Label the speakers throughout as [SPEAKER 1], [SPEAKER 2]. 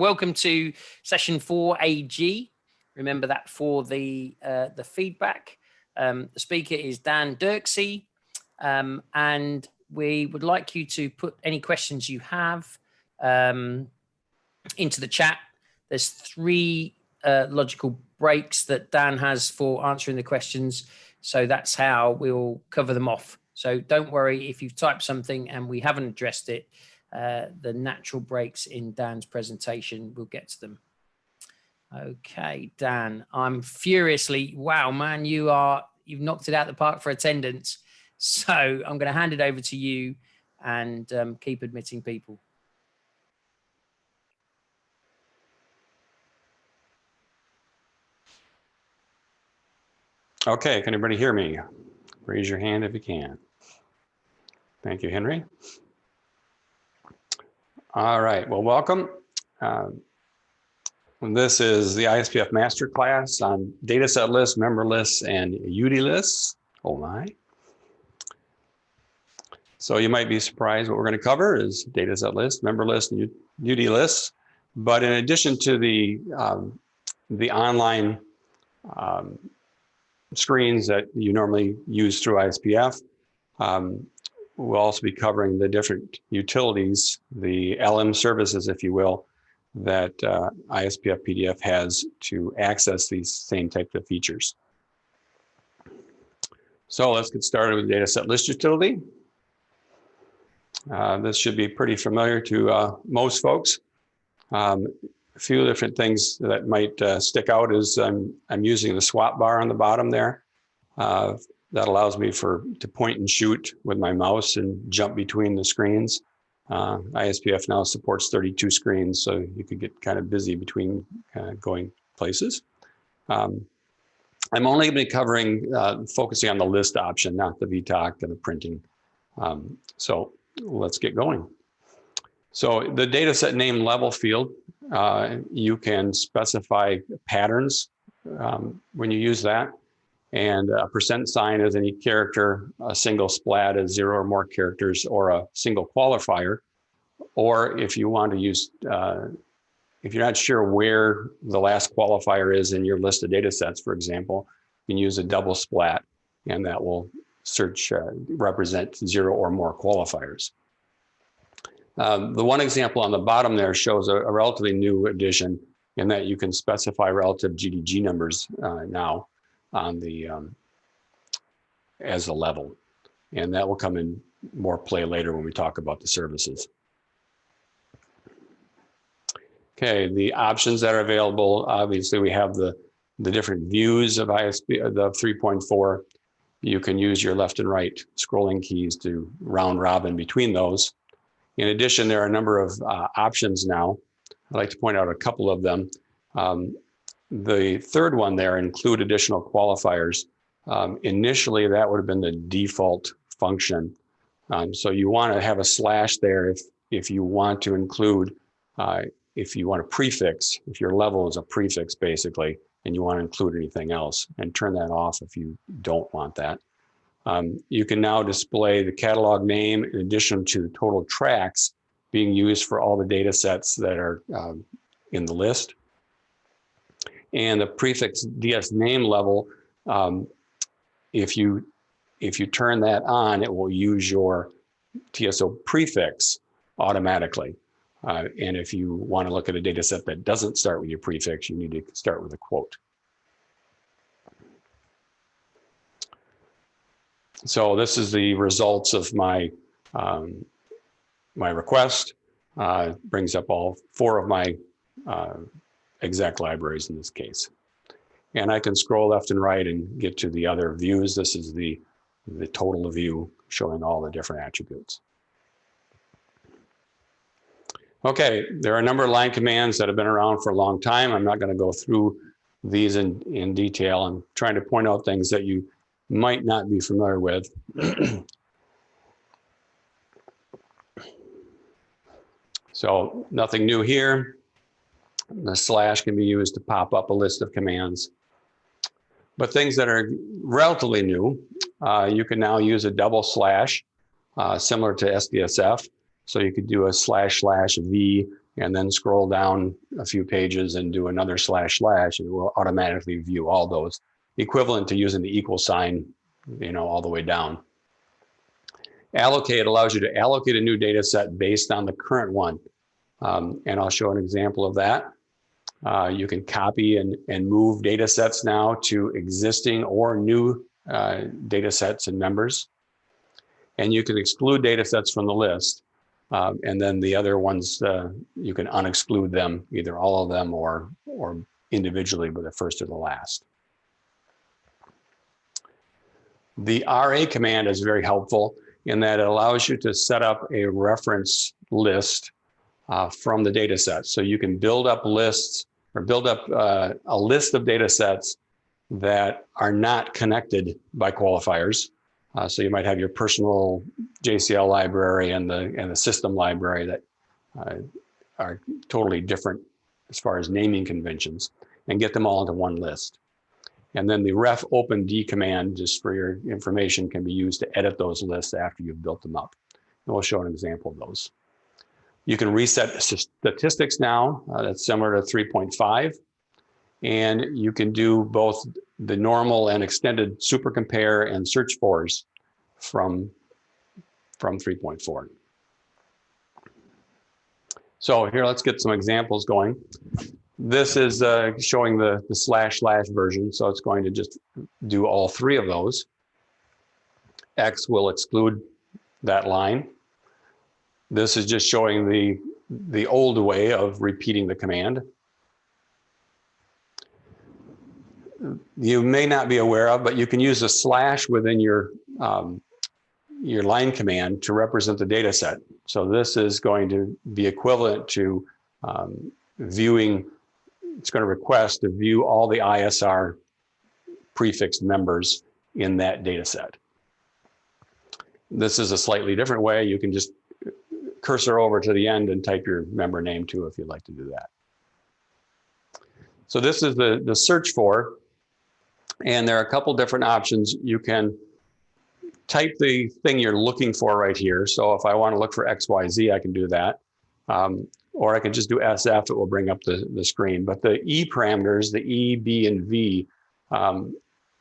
[SPEAKER 1] welcome to session 4AG. Remember that for the feedback. The speaker is Dan Dirksey, and we would like you to put any questions you have into the chat. There's 3 logical breaks that Dan has for answering the questions, so that's how we'll cover them off. So don't worry if you've typed something and we haven't addressed it. The natural breaks in Dan's presentation, we'll get to them. Okay, Dan, I'm furiously, wow, man, you've knocked it out of the park for attendance. So I'm going to hand it over to you and keep admitting people.
[SPEAKER 2] Okay, can everybody hear me? Raise your hand if you can. Thank you, Henry. All right, well, welcome. This is the ISPF Masterclass on Dataset lists, member lists, and UDLISTs. Oh my. So you might be surprised what we're going to cover is Dataset lists, member lists, and UDLISTs. But in addition to the online screens that you normally use through ISPF, we'll also be covering the different utilities, the LM services, if you will, that ISPF PDF has to access these same types of features. So let's get started with the Dataset list utility. This should be pretty familiar to most folks. A few different things that might stick out is I'm using the swap bar on the bottom there. That allows me to point and shoot with my mouse and jump between the screens. ISPF now supports 32 screens, so you could get kind of busy between going places. I'm only going to be covering, focusing on the list option, not the VTOC and the printing. So let's get going. So the dataset name level field, you can specify patterns when you use that. And a % sign is any character, a single splat is 0 or more characters, or a single qualifier. Or if you want to use, if you're not sure where the last qualifier is in your list of data sets, for example, you can use a double splat, and that will represent 0 or more qualifiers. The one example on the bottom there shows a relatively new addition in that you can specify relative GDG numbers now on the as a level, and that will come in more play later when we talk about the services. Okay, the options that are available, obviously we have the different views of ISP, the 3.4. You can use your left and right scrolling keys to round robin between those. In addition, there are a number of options now. I'd like to point out a couple of them. The third one there, include additional qualifiers. Initially, that would have been the default function. So you want to have a slash there if you want to include, if you want to prefix, if your level is a prefix basically, and you want to include anything else, and turn that off if you don't want that. You can now display the catalog name in addition to total tracks being used for all the data sets that are in the list. And the prefix DS name level, if you turn that on, it will use your TSO prefix automatically. And if you want to look at a data set that doesn't start with your prefix, you need to start with a quote. So this is the results of my my request. Brings up all 4 of my exec libraries in this case. And I can scroll left and right and get to the other views. This is the total view showing all the different attributes. Okay, there are a number of line commands that have been around for a long time. I'm not going to go through these in detail. I'm trying to point out things that you might not be familiar with. So nothing new here. The slash can be used to pop up a list of commands. But things that are relatively new, you can now use a double slash, similar to SDSF. So you could do a // V and then scroll down a few pages and do another // and it will automatically view all those, equivalent to using the equal sign, all the way down. Allocate allows you to allocate a new data set based on the current one. And I'll show an example of that. You can copy and move data sets now to existing or new data sets and members. And you can exclude data sets from the list. And then the other ones, you can unexclude them, either all of them or individually with the first or the last. The RA command is very helpful in that it allows you to set up a reference list from the data set. So you can build up lists or build up a list of data sets that are not connected by qualifiers. So you might have your personal JCL library and the system library that are totally different as far as naming conventions, and get them all into one list. And then the ref open D command, just for your information, can be used to edit those lists after you've built them up. And we'll show an example of those. You can reset statistics now. That's similar to 3.5. And you can do both the normal and extended super compare and search fors from 3.4. So here, let's get some examples going. This is showing the // version, so it's going to just do all three of those. X will exclude that line. This is just showing the old way of repeating the command. You may not be aware of, but you can use a / within your line command to represent the data set. So this is going to be equivalent to viewing. It's going to request to view all the ISR prefixed members in that data set. This is a slightly different way. You can just cursor over to the end and type your member name too if you'd like to do that. So this is the search for, and there are a couple different options. You can type the thing you're looking for right here. So if I want to look for XYZ, I can do that. Or I can just do SF, it will bring up the screen. But the E parameters, the E, B, and V,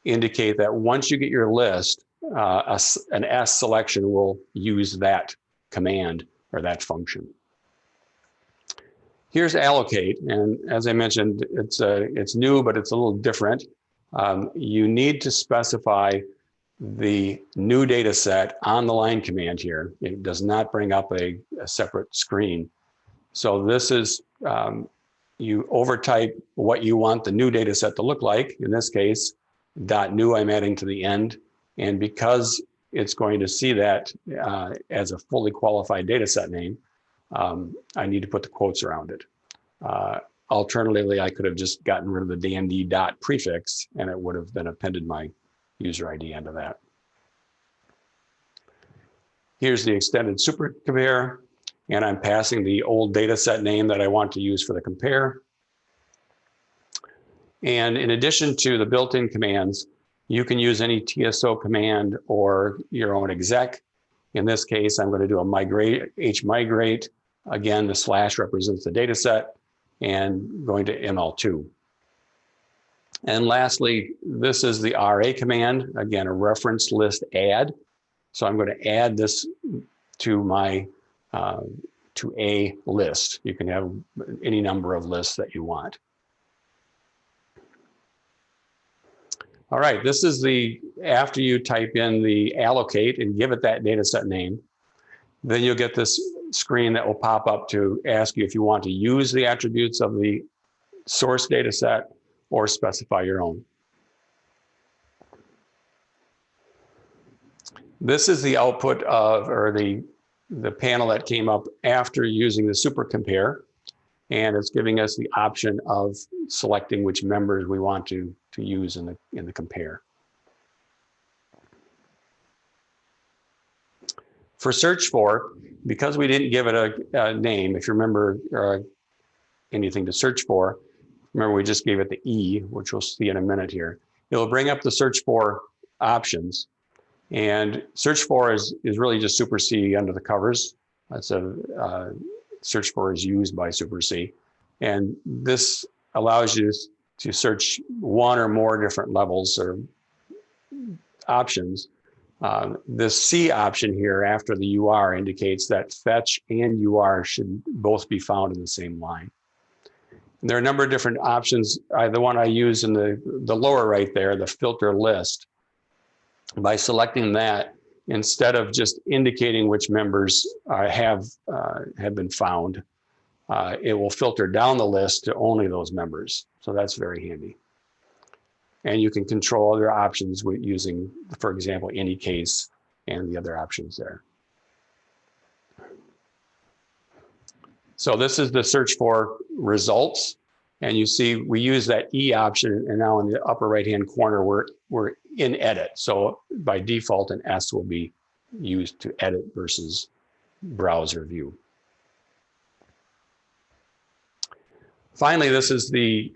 [SPEAKER 2] indicate that once you get your list, an S selection will use that command or that function. Here's allocate, and as I mentioned, it's new, but it's a little different. You need to specify the new data set on the line command here. It does not bring up a separate screen. So this is, you overtype what you want the new data set to look like. In this case, .new I'm adding to the end. And because it's going to see that as a fully qualified data set name, I need to put the quotes around it. Alternatively, I could have just gotten rid of the dandy dot prefix and it would have then appended my user ID into that. Here's the extended super compare, and I'm passing the old data set name that I want to use for the compare. And in addition to the built-in commands, you can use any TSO command or your own exec. In this case, I'm going to do a migrate, hmigrate. Again, the / represents the data set, and going to ML2. And lastly, this is the RA command, again, a reference list add. So I'm going to add this to my to a list. You can have any number of lists that you want. All right, this is after you type in the allocate and give it that data set name, then you'll get this screen that will pop up to ask you if you want to use the attributes of the source data set or specify your own. This is the output of, or the panel that came up after using the super compare, and it's giving us the option of selecting which members we want to use in the compare. For search for, because we didn't give it a name, if you remember anything to search for, remember we just gave it the E, which we'll see in a minute here. It'll bring up the search for options. And search for is really just super C under the covers. That's search for is used by Super C. And this allows you to search one or more different levels or options. The C option here after the UR indicates that fetch and UR should both be found in the same line. And there are a number of different options. The one I use in the lower right there, the filter list. By selecting that, instead of just indicating which members have been found, it will filter down the list to only those members. So that's very handy. And you can control other options with using, for example, any case and the other options there. So this is the search for results. And you see we use that E option, and now in the upper right-hand corner, we're in edit. So by default, an S will be used to edit versus browse or view. Finally, this is the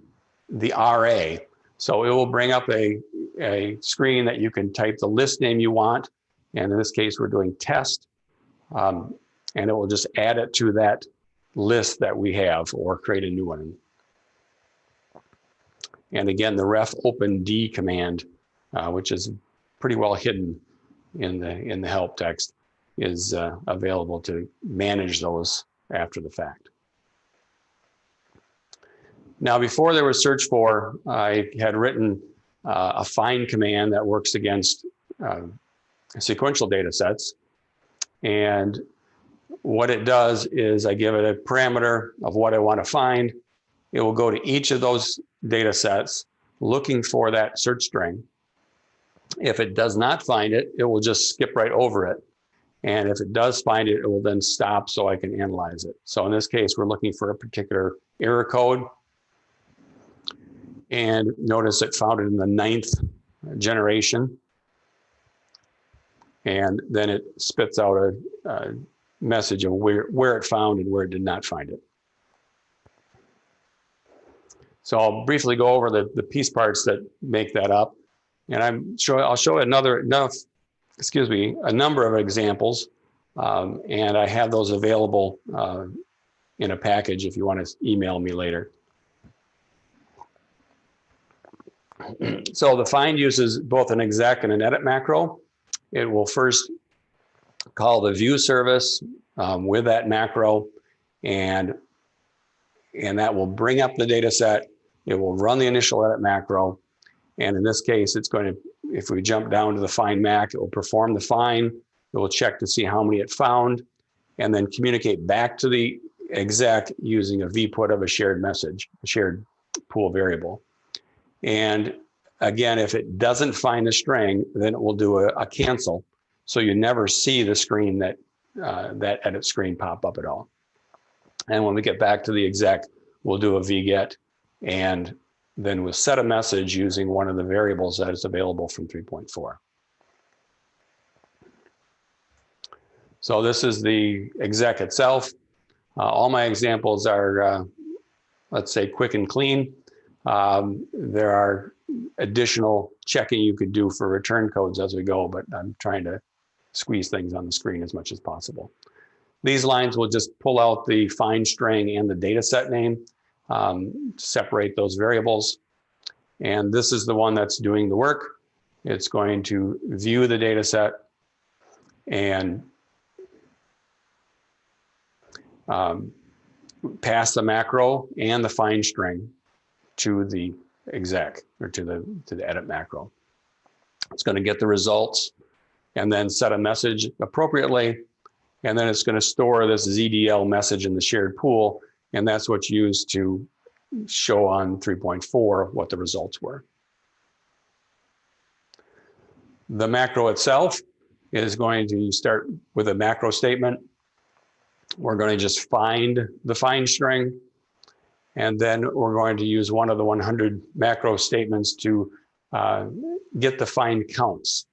[SPEAKER 2] RA. So it will bring up a screen that you can type the list name you want. And in this case, we're doing test. And it will just add it to that list that we have or create a new one. And again, the ref open D command, which is pretty well hidden in the help text, is available to manage those after the fact. Now, before there was search for, I had written a find command that works against sequential data sets. And what it does is I give it a parameter of what I want to find. It will go to each of those data sets looking for that search string. If it does not find it, it will just skip right over it. And if it does find it, it will then stop so I can analyze it. So in this case, we're looking for a particular error code. And notice it found it in the 9th generation. And then it spits out a message of where it found and where it did not find it. So I'll briefly go over the piece parts that make that up. And I'll show a number of examples. And I have those available in a package if you want to email me later. So the find uses both an exec and an edit macro. It will first call the view service with that macro, and that will bring up the data set. It will run the initial edit macro. And in this case, it's going to, if we jump down to the find mac, it will perform the find. It will check to see how many it found, and then communicate back to the exec using a vput of a shared message, a shared pool variable. And again, if it doesn't find the string, then it will do a cancel. So you never see the screen that edit screen pop up at all. And when we get back to the exec, we'll do a vget, and then we'll set a message using one of the variables that is available from 3.4. So this is the exec itself. All my examples are, let's say, quick and clean. There are additional checking you could do for return codes as we go, but I'm trying to squeeze things on the screen as much as possible. These lines will just pull out the find string and the data set name, separate those variables. And this is the one that's doing the work. It's going to view the data set and pass the macro and the find string to the exec or to the edit macro. It's going to get the results and then set a message appropriately. And then it's going to store this ZDL message in the shared pool. And that's what's used to show on 3.4 what the results were. The macro itself is going to start with a macro statement. We're going to just find the find string. And then we're going to use one of the 100 macro statements to get the find counts.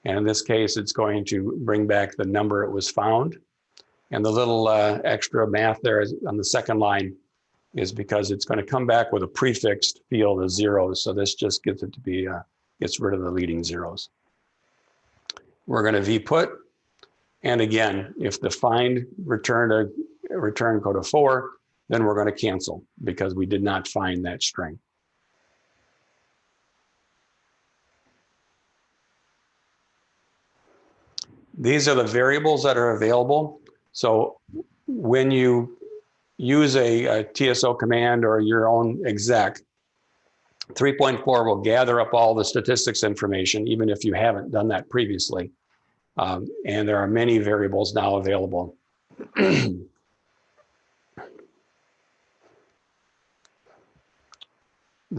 [SPEAKER 2] And in this case, it's going to bring back the number it was found. And the little extra math there on the second line is because it's going to come back with a prefixed field of zeros. So this just gets it to be, gets rid of the leading zeros. We're going to vput. And again, if the find returned return code of 4, then we're going to cancel because we did not find that string. These are the variables that are available. So when you use a TSO command or your own exec, 3.4 will gather up all the statistics information, even if you haven't done that previously. And there are many variables now available. The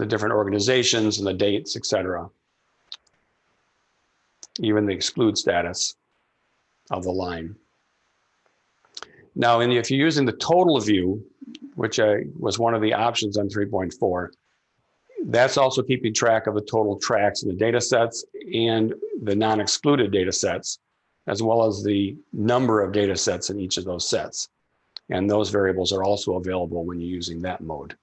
[SPEAKER 2] different organizations and the dates, etc. Even the exclude status of the line. Now, if you're using the total view, which was one of the options on 3.4, that's also keeping track of the total tracks in the data sets and the non-excluded data sets, as well as the number of data sets in each of those sets. And those variables are also available when you're using that mode.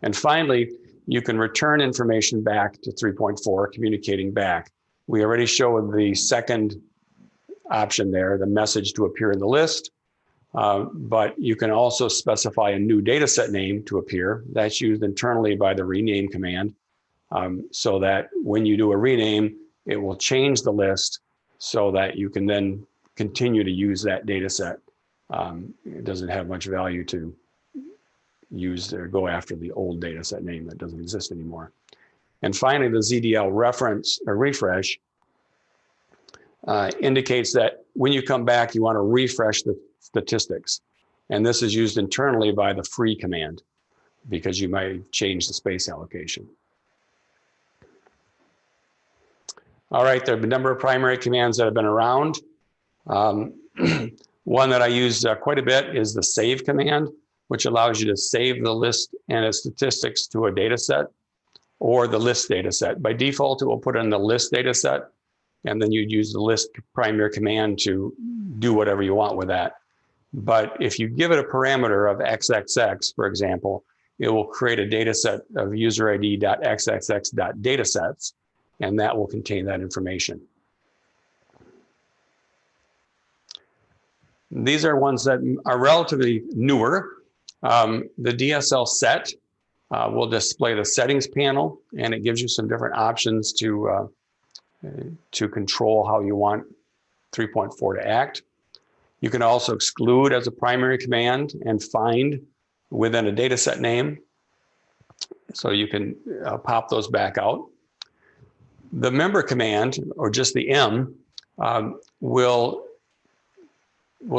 [SPEAKER 2] And finally, you can return information back to 3.4, communicating back. We already showed the second option there, the message to appear in the list, but you can also specify a new data set name to appear. That's used internally by the rename command, so that when you do a rename, it will change the list so that you can then continue to use that data set. It doesn't have much value to use or go after the old data set name that doesn't exist anymore. And finally, the ZDL reference or refresh indicates that when you come back, you want to refresh the statistics. And this is used internally by the free command because you might change the space allocation. All right, there have been a number of primary commands that have been around. One that I use quite a bit is the save command, which allows you to save the list and its statistics to a data set or the list data set. By default, it will put it in the list data set, and then you'd use the list primary command to do whatever you want with that. But if you give it a parameter of XXX, for example, it will create a data set of userid.xxx.datasets, and that will contain that information. These are ones that are relatively newer. The DSL set will display the settings panel, and it gives you some different options to control how you want 3.4 to act. You can also exclude as a primary command and find within a data set name. So you can pop those back out. The member command, or just the M, will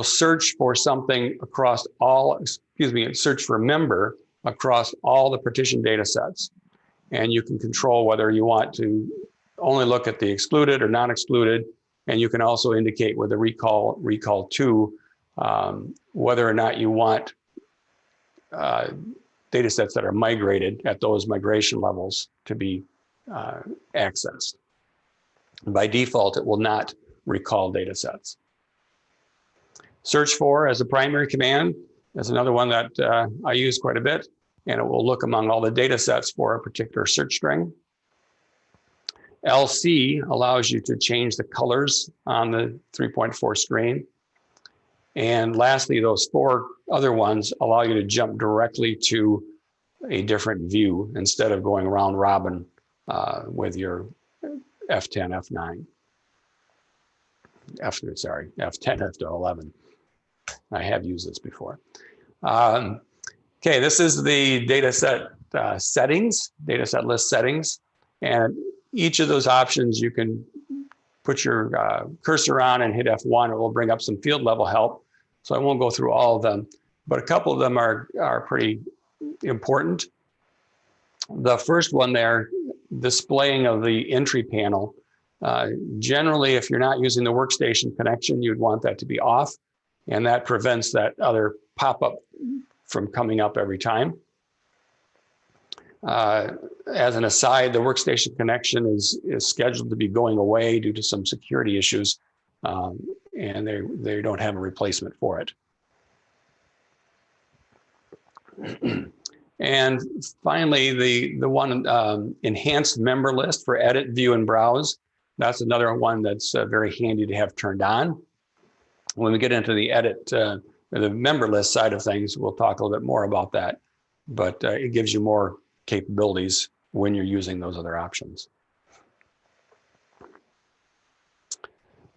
[SPEAKER 2] search for something across all, search for a member across all the partition data sets. And you can control whether you want to only look at the excluded or non-excluded. And you can also indicate with the recall to whether or not you want data sets that are migrated at those migration levels to be accessed. By default, it will not recall data sets. Search for as a primary command is another one that I use quite a bit, and it will look among all the data sets for a particular search string. LC allows you to change the colors on the 3.4 screen. And lastly, those four other ones allow you to jump directly to a different view instead of going round robin with your F10, F9. F10, F11. I have used this before. Okay, this is the data set settings, data set list settings. And each of those options, you can put your cursor on and hit F1. It will bring up some field level help. So I won't go through all of them, but a couple of them are pretty important. The first one there, displaying of the entry panel. Generally, if you're not using the workstation connection, you'd want that to be off, and that prevents that other pop-up from coming up every time. As an aside, the workstation connection is scheduled to be going away due to some security issues, and they don't have a replacement for it. And finally, the one enhanced member list for edit, view, and browse. That's another one that's very handy to have turned on. When we get into the edit, the member list side of things, we'll talk a little bit more about that, but it gives you more capabilities when you're using those other options.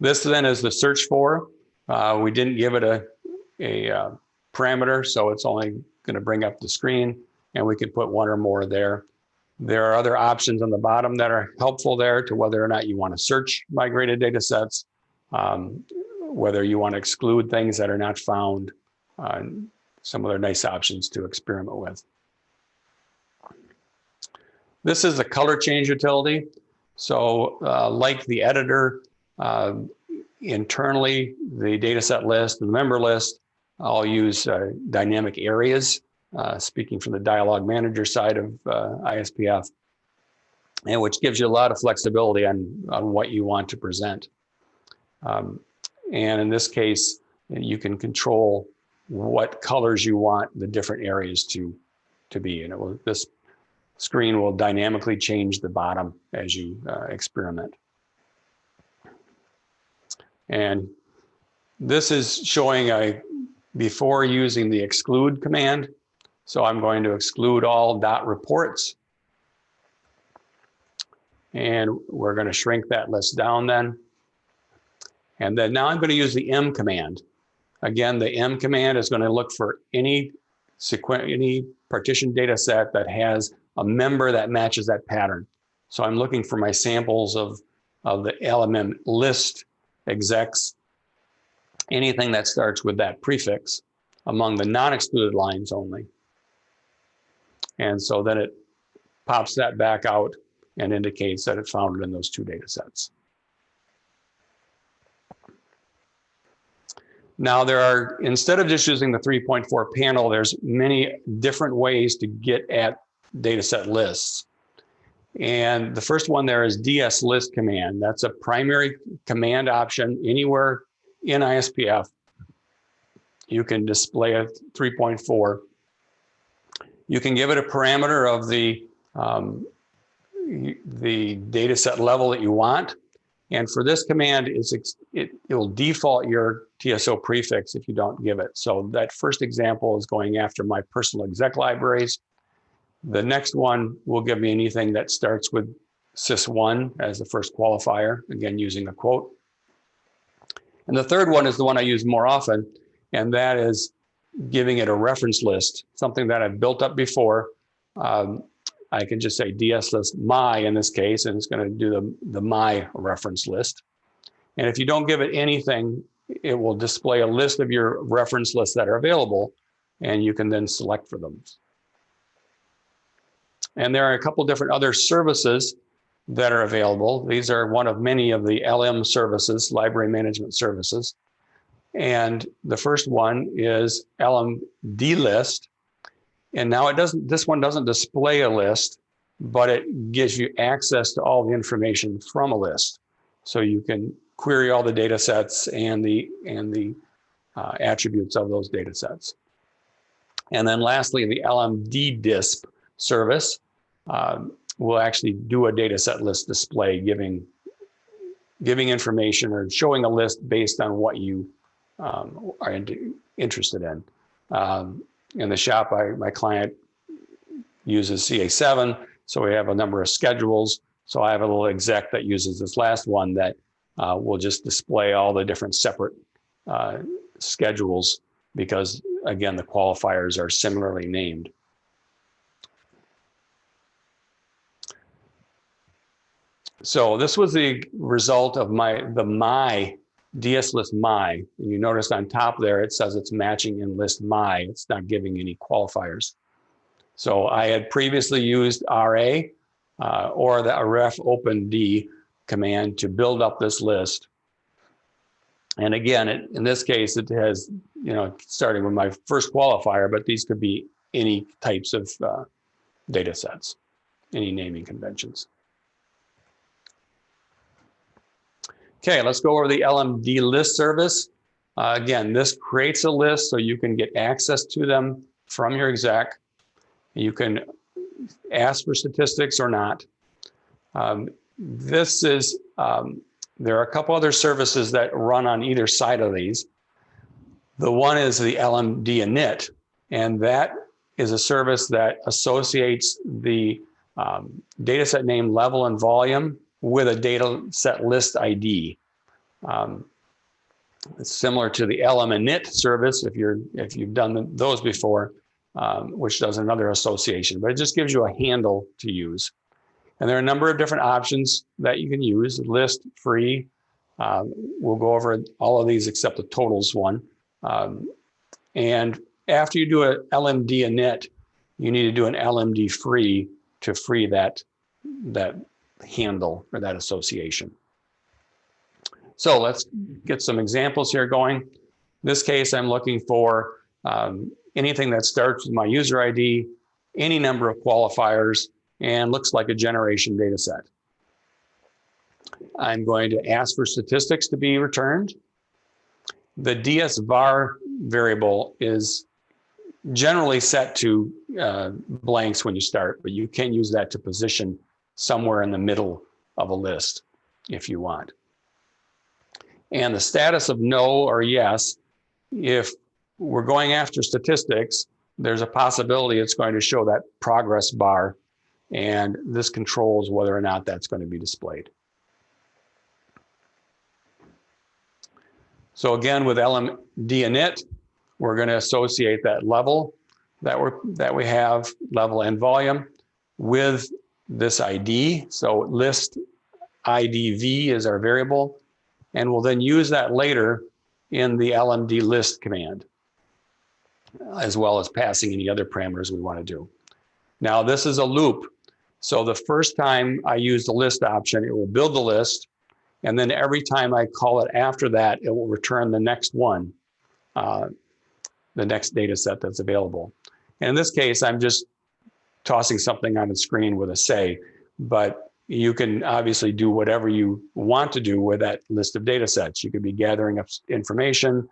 [SPEAKER 2] This then is the search for. We didn't give it a parameter, so it's only going to bring up the screen, and we could put one or more there. There are other options on the bottom that are helpful there to whether or not you want to search migrated data sets, whether you want to exclude things that are not found, some other nice options to experiment with. This is the color change utility. So like the editor, internally, the dataset list and the member list, I'll use dynamic areas, speaking from the dialog manager side of ISPF, and which gives you a lot of flexibility on what you want to present. And in this case, you can control what colors you want the different areas to be. And this screen will dynamically change the bottom as you experiment. And this is showing before using the exclude command. So I'm going to exclude all .reports. And we're going to shrink that list down then. And then now I'm going to use the M command. Again, the M command is going to look for any partition data set that has a member that matches that pattern. So I'm looking for my samples of the LMM list execs, anything that starts with that prefix among the non-excluded lines only. And so then it pops that back out and indicates that it found it in those two data sets. Now there are, instead of just using the 3.4 panel, there's many different ways to get at dataset lists. And the first one there is DSLIST command. That's a primary command option anywhere in ISPF. You can display a 3.4. You can give it a parameter of the dataset level that you want. And for this command, it will default your TSO prefix if you don't give it. So that first example is going after my personal exec libraries. The next one will give me anything that starts with sys1 as the first qualifier, again, using a quote. And the third one is the one I use more often, and that is giving it a reference list, something that I've built up before. I can just say DSList my in this case, and it's going to do the my reference list. And if you don't give it anything, it will display a list of your reference lists that are available, and you can then select for them. And there are a couple different other services that are available. These are one of many of the LM services, library management services. And the first one is LMDList. And now this one doesn't display a list, but it gives you access to all the information from a list. So you can query all the data sets and the attributes of those data sets. And then lastly, the LMDDISP service will actually do a data set list display, giving information or showing a list based on what you are interested in. In the shop, my client uses CA7, so we have a number of schedules. So I have a little exec that uses this last one that will just display all the different separate schedules because, again, the qualifiers are similarly named. So this was the result of the my DSList my. And you notice on top there, it says it's matching in list my. It's not giving any qualifiers. So I had previously used RA or the ref open D command to build up this list. And again, in this case, it has, starting with my first qualifier, but these could be any types of data sets, any naming conventions. Okay, let's go over the LMDList service. Again, this creates a list so you can get access to them from your exec. You can ask for statistics or not. There are a couple other services that run on either side of these. The one is the LMD init, and that is a service that associates the dataset name, level, and volume with a dataset list ID. It's similar to the LMInit service if you've done those before, which does another association, but it just gives you a handle to use. And there are a number of different options that you can use: list, free. We'll go over all of these except the totals one. And after you do a LMD init, you need to do an LMD free to free that handle or that association. So let's get some examples here going. In this case, I'm looking for anything that starts with my user ID, any number of qualifiers, and looks like a generation data set. I'm going to ask for statistics to be returned. The DSVAR variable is generally set to blanks when you start, but you can use that to position somewhere in the middle of a list if you want. And the status of no or yes, if we're going after statistics, there's a possibility it's going to show that progress bar, and this controls whether or not that's going to be displayed. So again, with LMD init, we're going to associate that level that we have, level and volume, with this ID. So list IDV is our variable, and we'll then use that later in the LMD list command, as well as passing any other parameters we want to do. Now this is a loop. So the first time I use the list option, it will build the list. And then every time I call it after that, it will return the next one, the next data set that's available. And in this case, I'm just tossing something on the screen with a say, but you can obviously do whatever you want to do with that list of data sets. You could be gathering up information,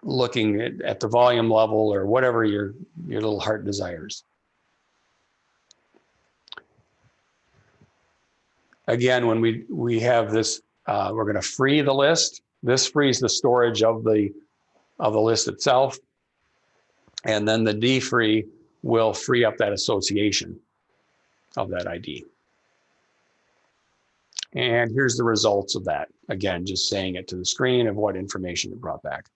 [SPEAKER 2] looking at the volume level, or whatever your little heart desires. Again, when we have this, we're going to free the list. This frees the storage of the list itself, and then the defree will free up that association of that ID. And here's the results of that. Again, just saying it to the screen of what information it brought back.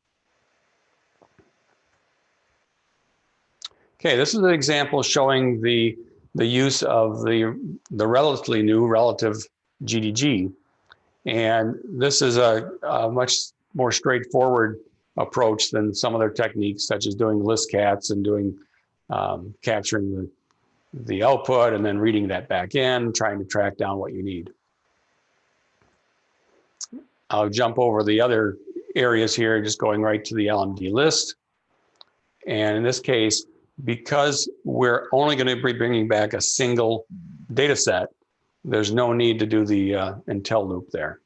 [SPEAKER 2] Okay, this is an example showing the use of the relatively new relative GDG. And this is a much more straightforward approach than some other techniques, such as doing list cats and doing capturing the output and then reading that back in, trying to track down what you need. I'll jump over the other areas here, just going right to the LMD list. And in this case, because we're only going to be bringing back a single data set, there's no need to do the until loop there.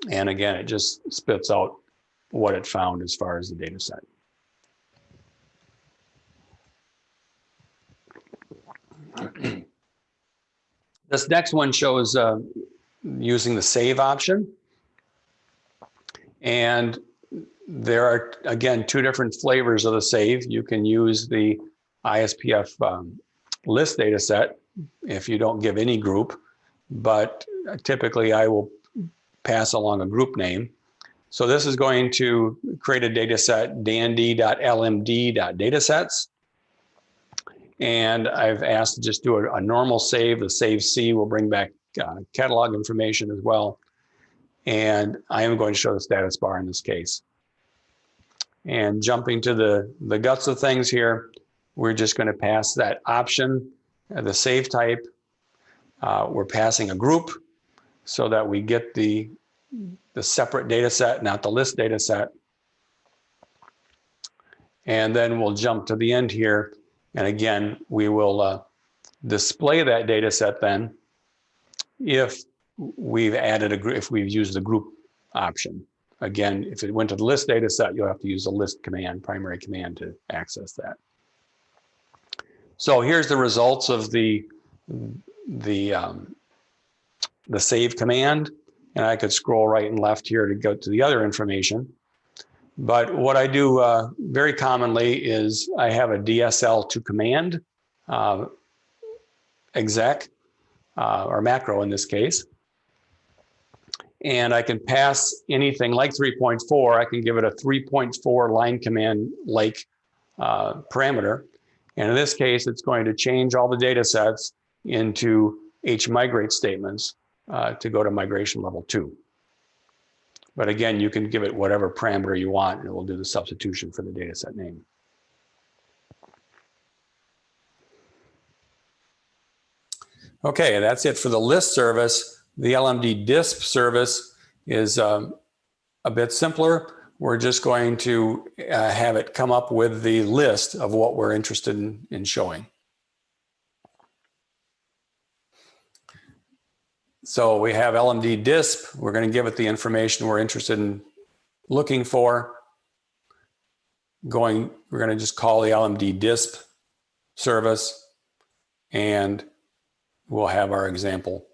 [SPEAKER 2] And again, it just spits out what it found as far as the data set. This next one shows using the save option. And there are, again, two different flavors of the save. You can use the ISPF list data set if you don't give any group, but typically I will pass along a group name. So this is going to create a data set, dandy.lmd.datasets. And I've asked to just do a normal save. The save C will bring back catalog information as well. And I am going to show the status bar in this case. And jumping to the guts of things here, we're just going to pass that option, the save type. We're passing a group so that we get the separate data set, not the list data set. And then we'll jump to the end here. And again, we will display that data set then if we've added a group, if we've used the group option. Again, if it went to the list data set, you'll have to use the list command, primary command, to access that. So here's the results of the save command. and I could scroll right and left here to go to the other information. But what I do very commonly is I have a DSL to command exec, or macro in this case. And I can pass anything like 3.4. I can give it a 3.4 line command like parameter. And in this case, it's going to change all the data sets into migrate statements to go to migration level 2. But again, you can give it whatever parameter you want, and it will do the substitution for the data set name. Okay, that's it for the list service. The LMD DISP service is a bit simpler. We're just going to have it come up with the list of what we're interested in showing. So we have LMD DISP. We're going to give it the information we're interested in looking for. We're going to just call the LMD DISP service, and we'll have our example,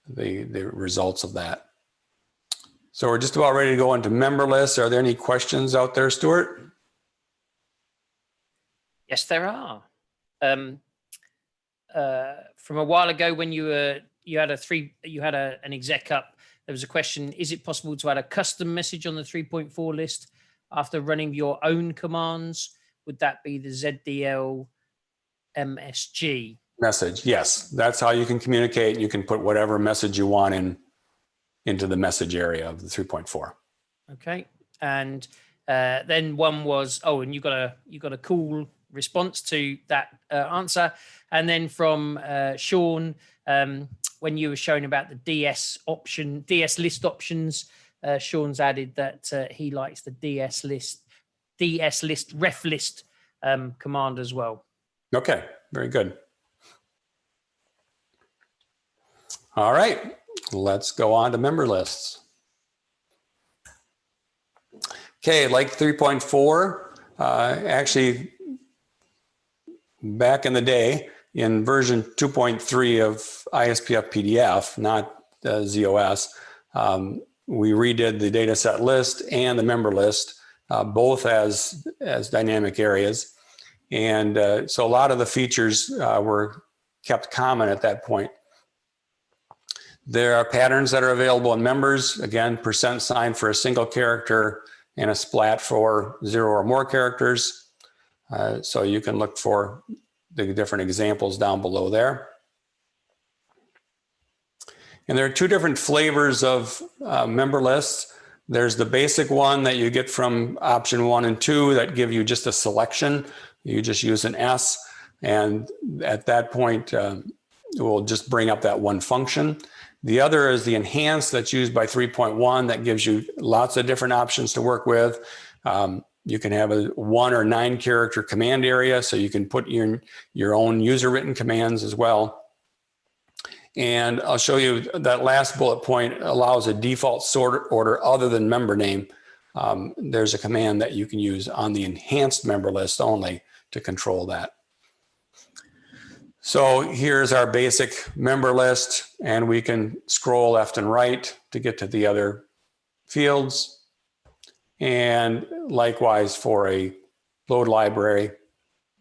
[SPEAKER 2] the results of that. So we're just about ready to go into member lists. Are there any questions out there, Stuart?
[SPEAKER 1] Yes, there are. From a while ago, when you had an exec up, there was a question: is it possible to add a custom message on the 3.4 list after running your own commands? Would that be the ZDL MSG
[SPEAKER 2] message? Yes, that's how you can communicate. You can put whatever message you want into the message area of the 3.4.
[SPEAKER 1] Okay, and then one was, oh, and you got a cool response to that answer. And then from Sean, when you were showing about the DS list options, Sean's added that he likes the DS list ref list command as well.
[SPEAKER 2] Okay, very good. All right, let's go on to member lists. Okay, like 3.4, actually back in the day in version 2.3 of ISPF PDF, not ZOS, we redid the dataset list and the member list, both as dynamic areas. And so a lot of the features were kept common at that point. There are patterns that are available in members. Again, % for a single character and a splat for 0 or more characters. So you can look for the different examples down below there. And there are two different flavors of member lists. There's the basic one that you get from option 1 and 2 that give you just a selection. You just use an S, and at that point, it will just bring up that one function. The other is the enhanced that's used by 3.1 that gives you lots of different options to work with. You can have a 1 or 9 character command area, so you can put your own user written commands as well. And I'll show you that last bullet point allows a default sort order other than member name. There's a command that you can use on the enhanced member list only to control that. So here's our basic member list, and we can scroll left and right to get to the other fields. And likewise for a load library,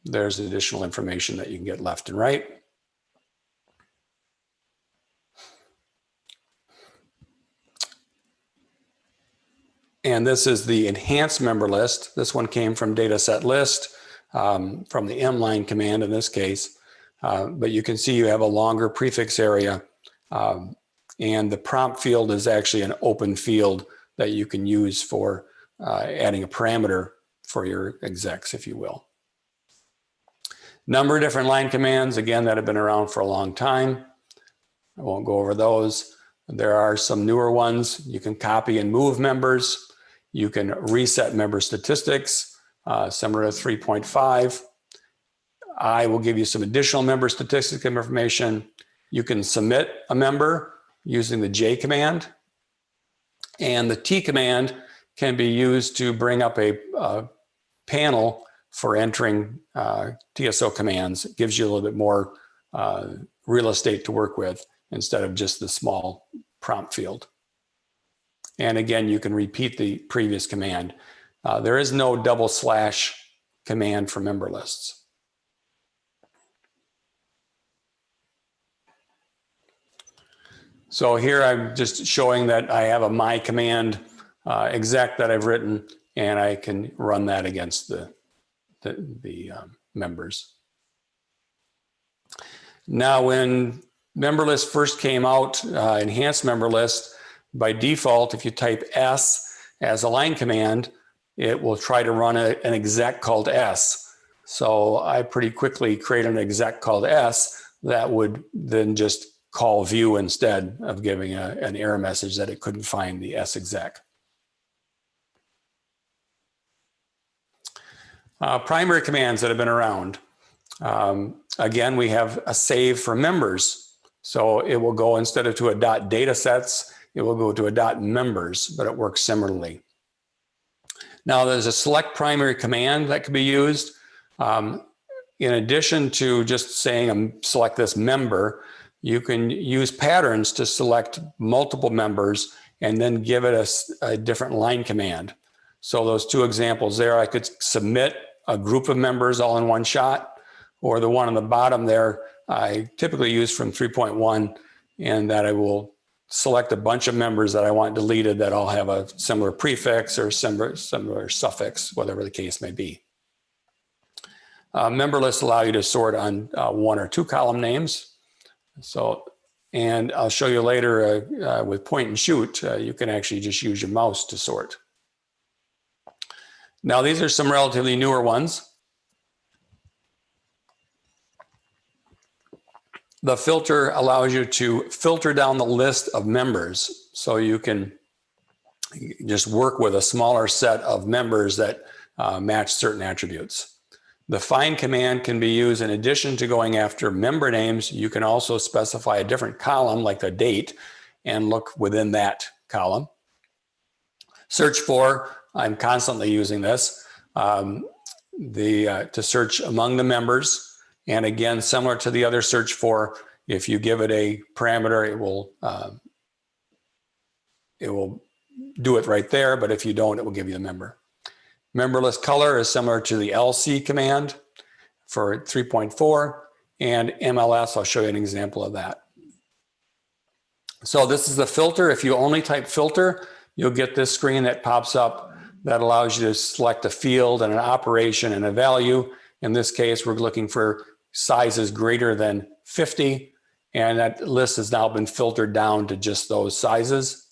[SPEAKER 2] there's additional information that you can get left and right. And this is the enhanced member list. This one came from dataset list, from the mline command in this case. But you can see you have a longer prefix area, and the prompt field is actually an open field that you can use for adding a parameter for your execs, if you will. Number of different line commands, again, that have been around for a long time. I won't go over those. There are some newer ones. You can copy and move members. You can reset member statistics, similar to 3.5. I will give you some additional member statistic information. You can submit a member using the J command, and the T command can be used to bring up a panel for entering TSO commands. It gives you a little bit more real estate to work with instead of just the small prompt field. And again, you can repeat the previous command. There is no / command for member lists. So here I'm just showing that I have a my command exec that I've written, and I can run that against the members. Now, when member list first came out, enhanced member list, by default, if you type S as a line command, it will try to run an exec called S. So I pretty quickly created an exec called S that would then just call view instead of giving an error message that it couldn't find the S exec. Primary commands that have been around. Again, we have a save for members. So it will go, instead of to a .datasets, it will go to a .members, but it works similarly. Now there's a select primary command that can be used. In addition to just saying select this member, you can use patterns to select multiple members and then give it a different line command. So those two examples there, I could submit a group of members all in one shot, or the one on the bottom there, I typically use from 3.1, and that I will select a bunch of members that I want deleted that all have a similar prefix or similar suffix, whatever the case may be. Member lists allow you to sort on 1 or 2 column names. So, and I'll show you later with point and shoot, you can actually just use your mouse to sort. Now, these are some relatively newer ones. The filter allows you to filter down the list of members, so you can just work with a smaller set of members that match certain attributes. The find command can be used in addition to going after member names. You can also specify a different column, like a date, and look within that column. Search for, I'm constantly using this, to search among the members. And again, similar to the other search for, if you give it a parameter, it will do it right there, but if you don't, it will give you the member. Member list color is similar to the LC command for 3.4, and MLS, I'll show you an example of that. So this is the filter. If you only type filter, you'll get this screen that pops up that allows you to select a field and an operation and a value. In this case, we're looking for sizes greater than 50, and that list has now been filtered down to just those sizes.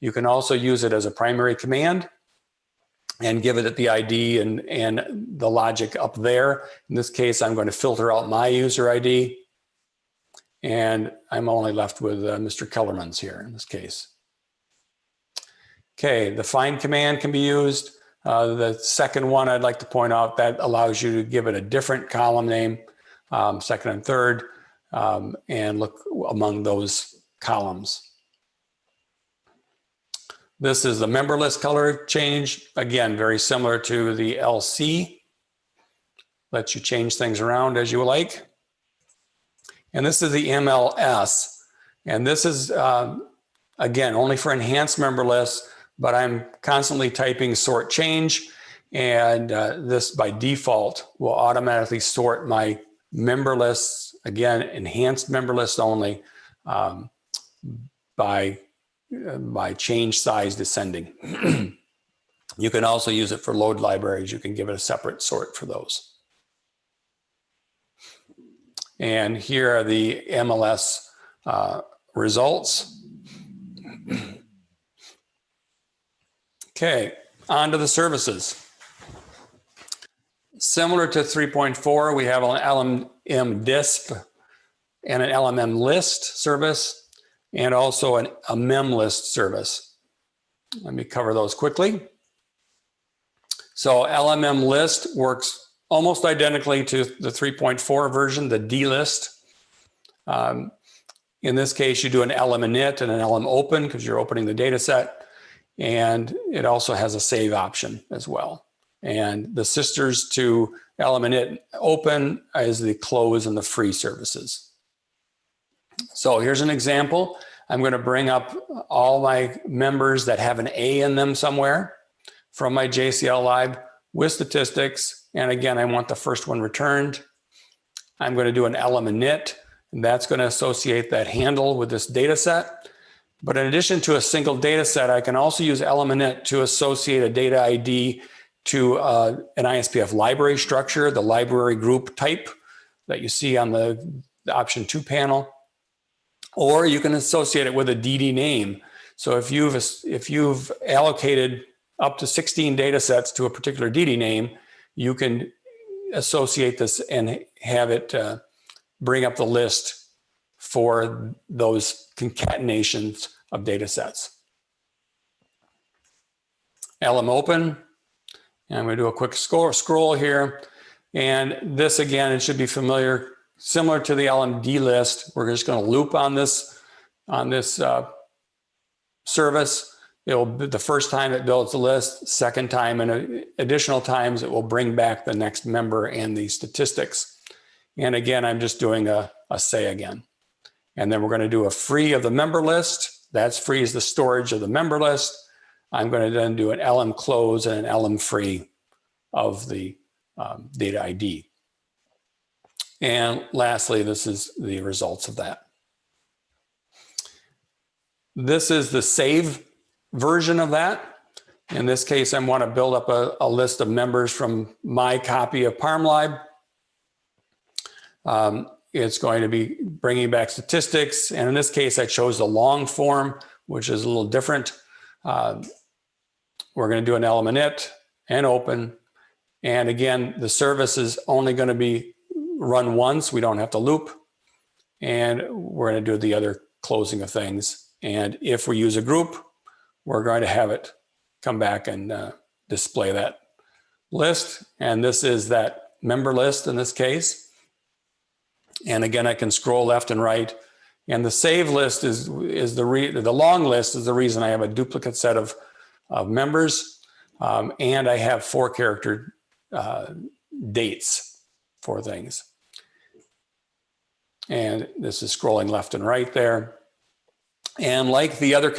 [SPEAKER 2] You can also use it as a primary command and give it the ID and the logic up there. In this case, I'm going to filter out my user ID, and I'm only left with Mr. Kellerman's here in this case. Okay, the find command can be used. The second one I'd like to point out, that allows you to give it a different column name, second and third, and look among those columns. This is the member list color change. Again, very similar to the LC. Lets you change things around as you like. And this is the MLS. And this is, again, only for enhanced member lists, but I'm constantly typing sort change. And this by default will automatically sort my member lists, again, enhanced member lists only, by change size descending. You can also use it for load libraries. You can give it a separate sort for those. And here are the MLS results. Okay, on to the services. Similar to 3.4, we have an LMM DISP and an LMM list service, and also a mem list service. Let me cover those quickly. So LMM list works almost identically to the 3.4 version, the DLIST. In this case, you do an LM init and an LM open because you're opening the data set. And it also has a save option as well. And the sisters to LM init open is the close and the free services. So here's an example. I'm going to bring up all my members that have an A in them somewhere from my JCL Live with statistics. And again, I want the first one returned. I'm going to do an LM_init, and that's going to associate that handle with this data set. But in addition to a single data set, I can also use LM_init to associate a data ID to an ISPF library structure, the library group type that you see on the option 2 panel. Or you can associate it with a DD name. So if you've allocated up to 16 data sets to a particular DD name, you can associate this and have it bring up the list for those concatenations of data sets. LM_open, and I'm going to do a quick scroll here. And this, again, it should be familiar, similar to the LM_DLIST. We're just going to loop on this service. It'll be the first time it builds the list, second time, and additional times it will bring back the next member and the statistics. And again, I'm just doing a say again. And then we're going to do a free of the member list. That's free is the storage of the member list. I'm going to then do an LM_close and an LM_free of the data ID. And lastly, this is the results of that. This is the save version of that. In this case, I want to build up a list of members from my copy of ParmLib. It's going to be bringing back statistics. And in this case, I chose the long form, which is a little different. We're going to do an LM_init and open. And again, the service is only going to be run once. We don't have to loop. And we're going to do the other closing of things. And if we use a group, we're going to have it come back and display that list. And this is that member list in this case. And again, I can scroll left and right. And the save list is the long list is the reason I have a duplicate set of members. And I have 4-character dates for things. And this is scrolling left and right there. And like the other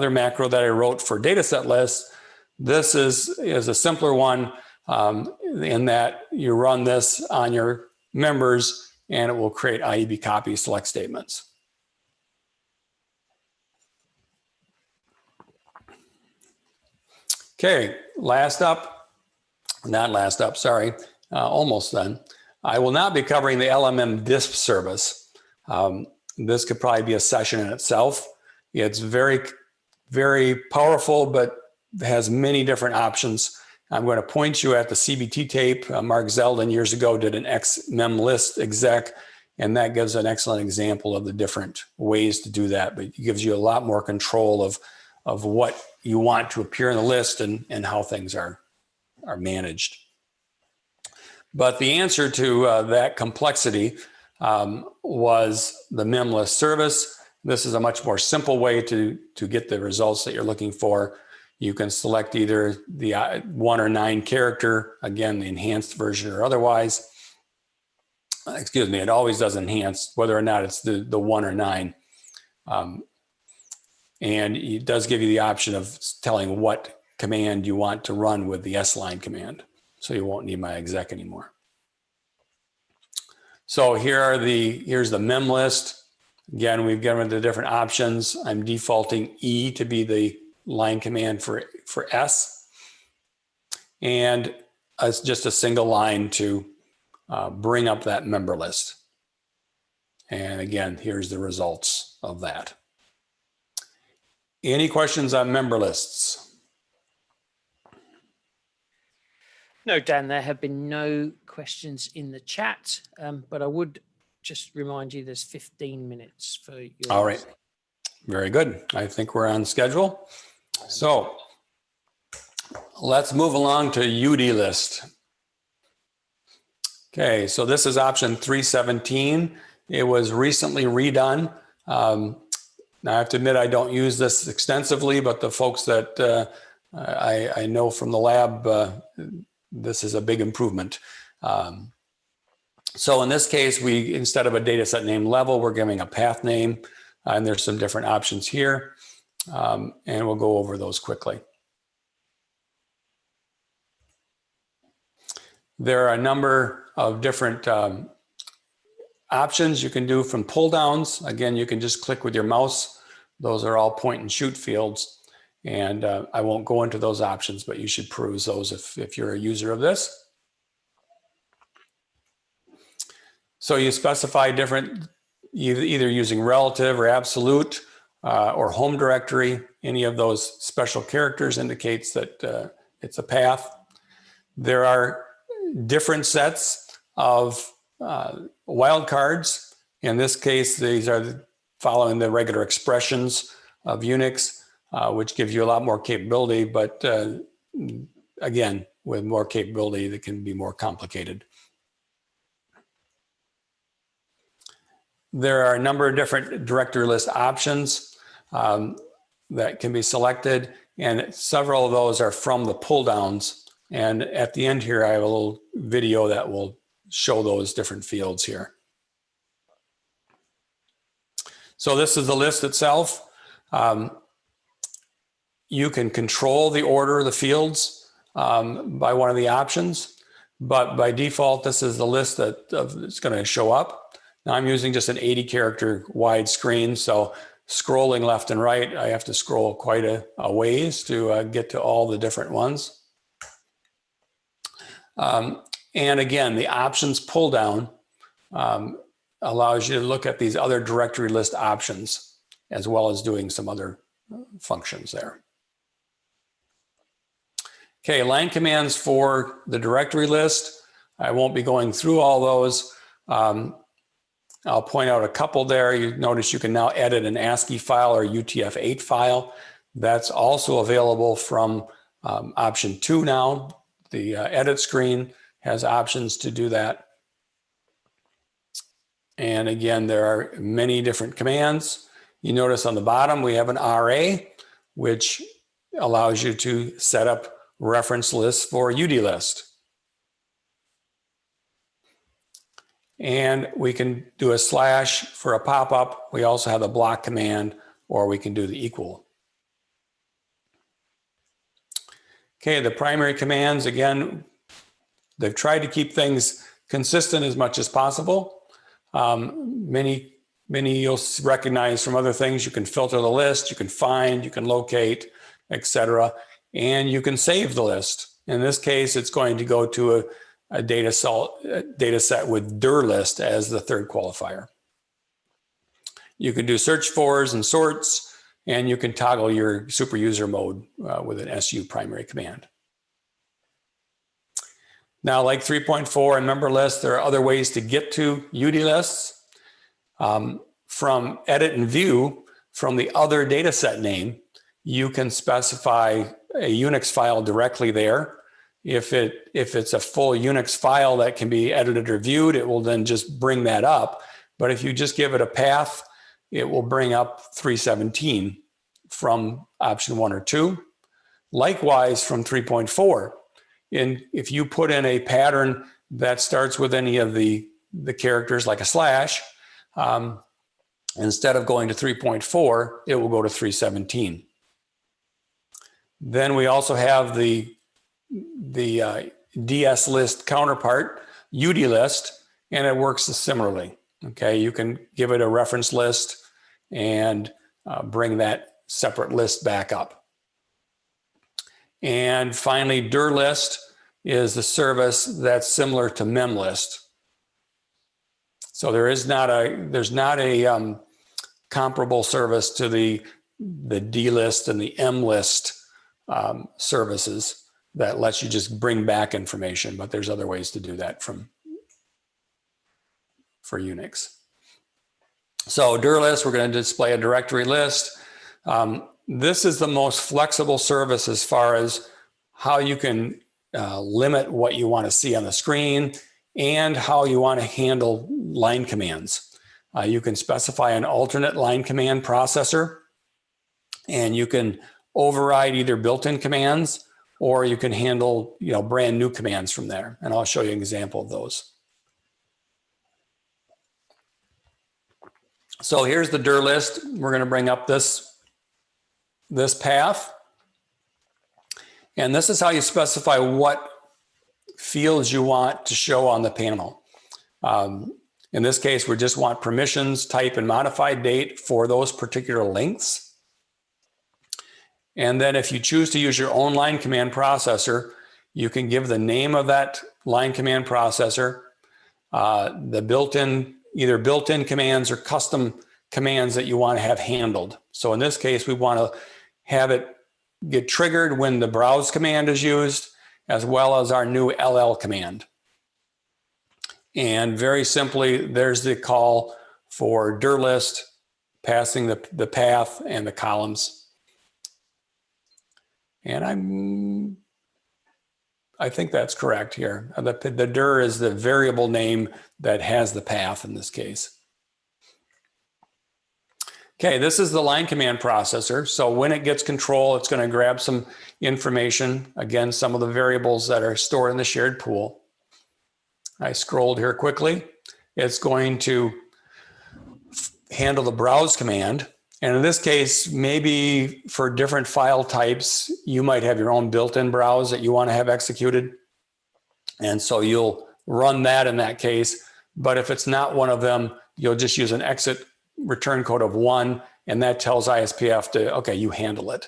[SPEAKER 2] macro that I wrote for dataset lists, this is a simpler one in that you run this on your members and it will create IEB copy select statements. Okay, almost done. I will not be covering the LMM_DISP service. This could probably be a session in itself. It's very, very powerful, but has many different options. I'm going to point you at the CBT tape. Mark Zeldin years ago did an XMEM_list exec, and that gives an excellent example of the different ways to do that, but it gives you a lot more control of what you want to appear in the list and how things are managed. But the answer to that complexity was the MEM_list service. This is a much more simple way to get the results that you're looking for. You can select either the 1 or 9 character, again, the enhanced version or otherwise. Excuse me, it always does enhanced, whether or not it's the 1 or 9. And it does give you the option of telling what command you want to run with the S-line command. So you won't need my exec anymore. So here's the mem list. Again, we've given the different options. I'm defaulting E to be the line command for S. And it's just a single line to bring up that member list. And again, here's the results of that. Any questions on member lists?
[SPEAKER 1] No, Dan, there have been no questions in the chat, but I would just remind you there's 15 minutes for your...
[SPEAKER 2] All right. Very good. I think we're on schedule. So let's move along to UDLIST. Okay, so this is option 317. It was recently redone. Now I have to admit I don't use this extensively, but the folks that I know from the lab, this is a big improvement. So in this case, instead of a data set name level, we're giving a path name. And there's some different options here. And we'll go over those quickly. There are a number of different options you can do from pull downs. Again, you can just click with your mouse. Those are all point and shoot fields. And I won't go into those options, but you should peruse those if you're a user of this. So you specify different, either using relative or absolute or home directory. Any of those special characters indicates that it's a path. There are different sets of wildcards. In this case, these are following the regular expressions of Unix, which gives you a lot more capability, but again, with more capability, that can be more complicated. There are a number of different directory list options that can be selected, and several of those are from the pull downs. And at the end here, I have a little video that will show those different fields here. So this is the list itself. You can control the order of the fields by one of the options, but by default, this is the list that it's going to show up. Now I'm using just an 80 character wide screen, so scrolling left and right, I have to scroll quite a ways to get to all the different ones. And again, the options pull down allows you to look at these other directory list options, as well as doing some other functions there. Okay, line commands for the directory list. I won't be going through all those. I'll point out a couple there. You notice you can now edit an ASCII file or UTF-8 file. That's also available from option 2 now. The edit screen has options to do that. And again, there are many different commands. You notice on the bottom, we have an RA, which allows you to set up reference lists for UDLIST. And we can do a slash for a pop-up. We also have the block command, or we can do the equal. Okay, the primary commands, again, they've tried to keep things consistent as much as possible. Many you'll recognize from other things. You can filter the list, you can find, you can locate, etc. And you can save the list. In this case, it's going to go to a data set with DLIST as the third qualifier. You can do search fors and sorts, and you can toggle your super user mode with an SU primary command. Now, like 3.4 and member lists, there are other ways to get to UDLISTs. From edit and view, from the other data set name, you can specify a Unix file directly there. If it's a full Unix file that can be edited or viewed, it will then just bring that up. But if you just give it a path, it will bring up 317 from option 1 or 2. Likewise, from 3.4, if you put in a pattern that starts with any of the characters like a slash, instead of going to 3.4, it will go to 317. Then we also have the DSLIST counterpart, UDLIST, and it works similarly. Okay, you can give it a reference list and bring that separate list back up. And finally, DLIST is the service that's similar to memlist. So there's not a comparable service to the DLIST and the MLIST services that lets you just bring back information, but there's other ways to do that for Unix. So DLIST, we're going to display a directory list. This is the most flexible service as far as how you can limit what you want to see on the screen and how you want to handle line commands. You can specify an alternate line command processor, and you can override either built-in commands, or you can handle brand new commands from there. And I'll show you an example of those. So here's the dir list. We're going to bring up this path. And this is how you specify what fields you want to show on the panel. In this case, we just want permissions, type, and modified date for those particular lengths. And then if you choose to use your own line command processor, you can give the name of that line command processor, the built-in, either built-in commands or custom commands that you want to have handled. So in this case, we want to have it get triggered when the browse command is used, as well as our new LL command. And very simply, there's the call for dir list, passing the path and the columns. And I think that's correct here. The dir is the variable name that has the path in this case. Okay, this is the line command processor. So when it gets control, it's going to grab some information. Again, some of the variables that are stored in the shared pool. I scrolled here quickly. It's going to handle the browse command. And in this case, maybe for different file types, you might have your own built-in browse that you want to have executed. And so you'll run that in that case. But if it's not one of them, you'll just use an exit return code of 1, and that tells ISPF to, okay, you handle it.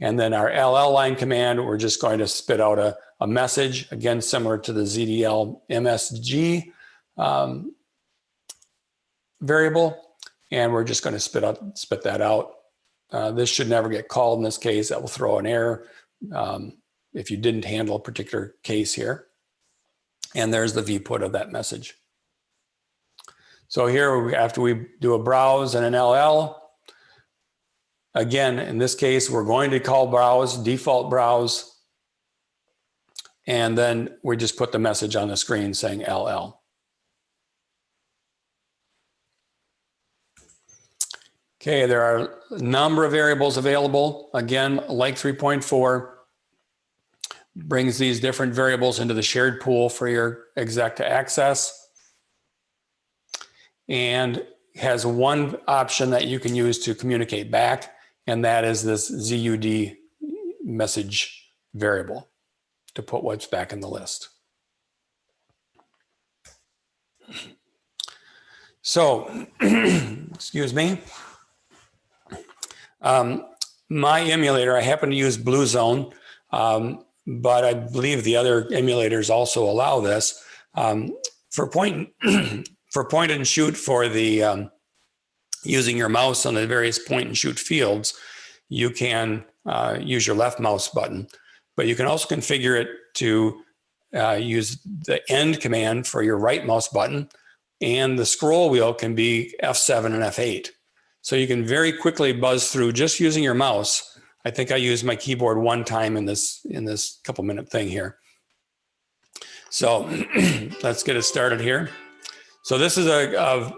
[SPEAKER 2] And then our LL line command, we're just going to spit out a message, again, similar to the ZDL MSG variable. And we're just going to spit that out. This should never get called in this case. That will throw an error if you didn't handle a particular case here. And there's the vput of that message. So here, after we do a browse and an LL, again, in this case, we're going to call browse, default browse, and then we just put the message on the screen saying LL. Okay, there are a number of variables available. Again, like 3.4, brings these different variables into the shared pool for your exec to access, and has one option that you can use to communicate back, and that is this ZUD message variable to put what's back in the list. So, excuse me. My emulator, I happen to use Blue Zone, but I believe the other emulators also allow this. For point and shoot for the using your mouse on the various point and shoot fields, you can use your left mouse button, but you can also configure it to use the end command for your right mouse button, and the scroll wheel can be F7 and F8. So you can very quickly buzz through just using your mouse. I think I used my keyboard one time in this couple minute thing here. So let's get it started here. So this is a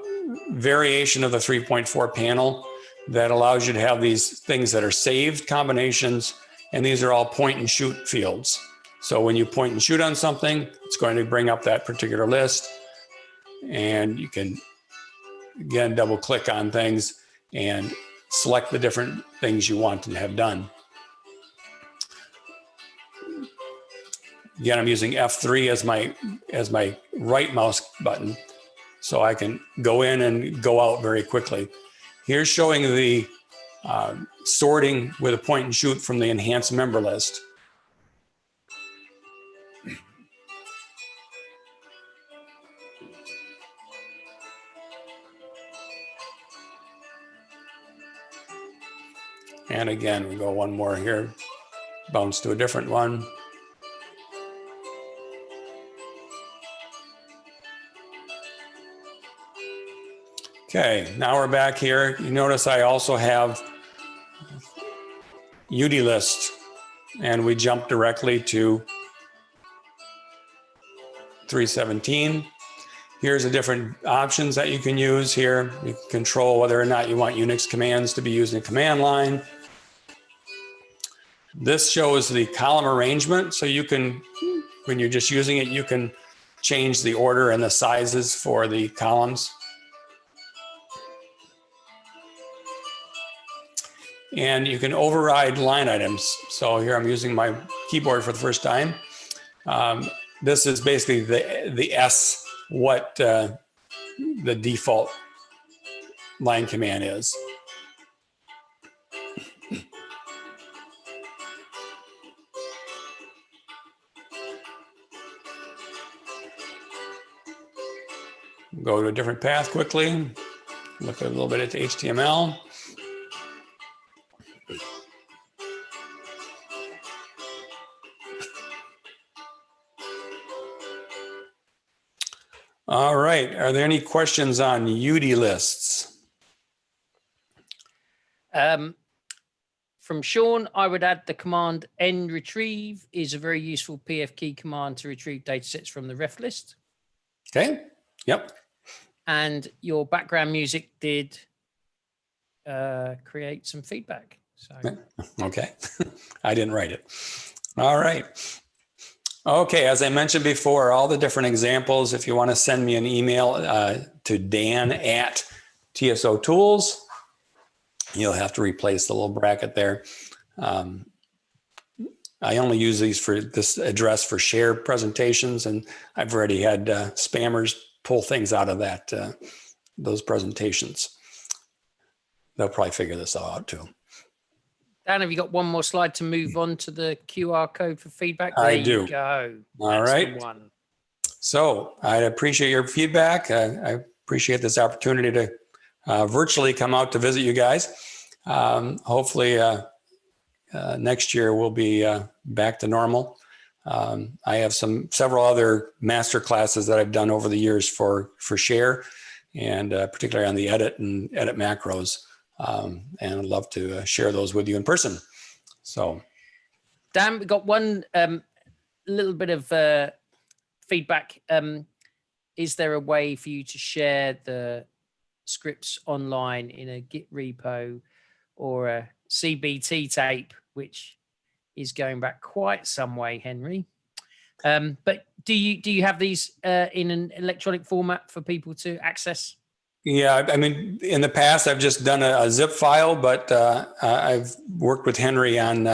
[SPEAKER 2] variation of the 3.4 panel that allows you to have these things that are saved combinations, and these are all point and shoot fields. So when you point and shoot on something, it's going to bring up that particular list, and you can, again, double click on things and select the different things you want to have done. Again, I'm using F3 as my right mouse button, so I can go in and go out very quickly. Here's showing the sorting with a point and shoot from the enhanced member list. And again, we go one more here, bounce to a different one. Okay, now we're back here. You notice I also have UDLISTs, and we jump directly to 317. Here's the different options that you can use here. You can control whether or not you want Unix commands to be used in command line. This shows the column arrangement. So you can, when you're just using it, you can change the order and the sizes for the columns. and you can override line items. So here I'm using my keyboard for the first time. This is basically the S, what the default line command is. Go to a different path quickly, look a little bit at the HTML. All right, are there any questions on UDLISTs?
[SPEAKER 1] From Sean, I would add the command nretrieve is a very useful PF key command to retrieve data sets from the ref list.
[SPEAKER 2] Okay, yep.
[SPEAKER 1] And your background music did create some feedback. So
[SPEAKER 2] okay, I didn't write it. All right. Okay, as I mentioned before, all the different examples, if you want to send me an email to Dan@TSO Tools, you'll have to replace the little bracket there. I only use these for this address for share presentations, and I've already had spammers pull things out of that those presentations. They'll probably figure this all out too.
[SPEAKER 1] Dan, have you got one more slide to move on to the QR code for feedback?
[SPEAKER 2] I
[SPEAKER 1] there
[SPEAKER 2] do.
[SPEAKER 1] You go.
[SPEAKER 2] All
[SPEAKER 1] That's
[SPEAKER 2] right.
[SPEAKER 1] the one.
[SPEAKER 2] So I appreciate your feedback. I appreciate this opportunity to virtually come out to visit you guys. Hopefully next year we'll be back to normal. I have several other master classes that I've done over the years for share, and particularly on the edit and edit macros. And I'd love to share those with you in person. So,
[SPEAKER 1] Dan, we got one little bit of feedback. Is there a way for you to share the scripts online in a Git repo or a CBT tape, which is going back quite some way, Henry? But do you have these in an electronic format for people to access?
[SPEAKER 2] Yeah, I mean, in the past, I've just done a zip file, but I've worked with Henry on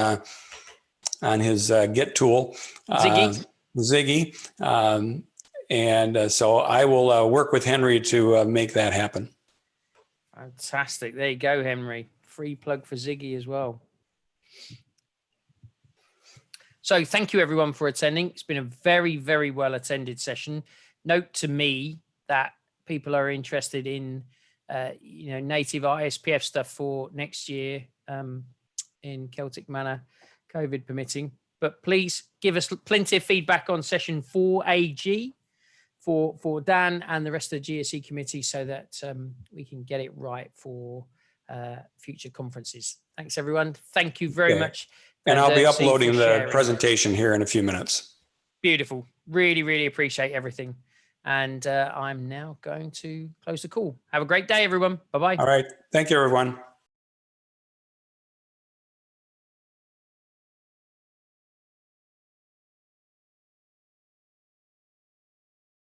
[SPEAKER 2] his Git tool, Ziggy, and so I will work with Henry to make that happen.
[SPEAKER 1] Fantastic. There you go, Henry. Free plug for Ziggy as well. So thank you, everyone, for attending. It's been a very, very well attended session. Note to me that people are interested in, native ISPF stuff for next year in Celtic manner, COVID permitting. But please give us plenty of feedback on session 4AG for Dan and the rest of the GSE committee so that we can get it right for future conferences. Thanks, everyone. Thank you very much.
[SPEAKER 2] And I'll be uploading the presentation here in a few minutes.
[SPEAKER 1] Beautiful. Really, really appreciate everything. And I'm now going to close the call. Have a great day, everyone. Bye-bye.
[SPEAKER 2] All right. Thank you, everyone.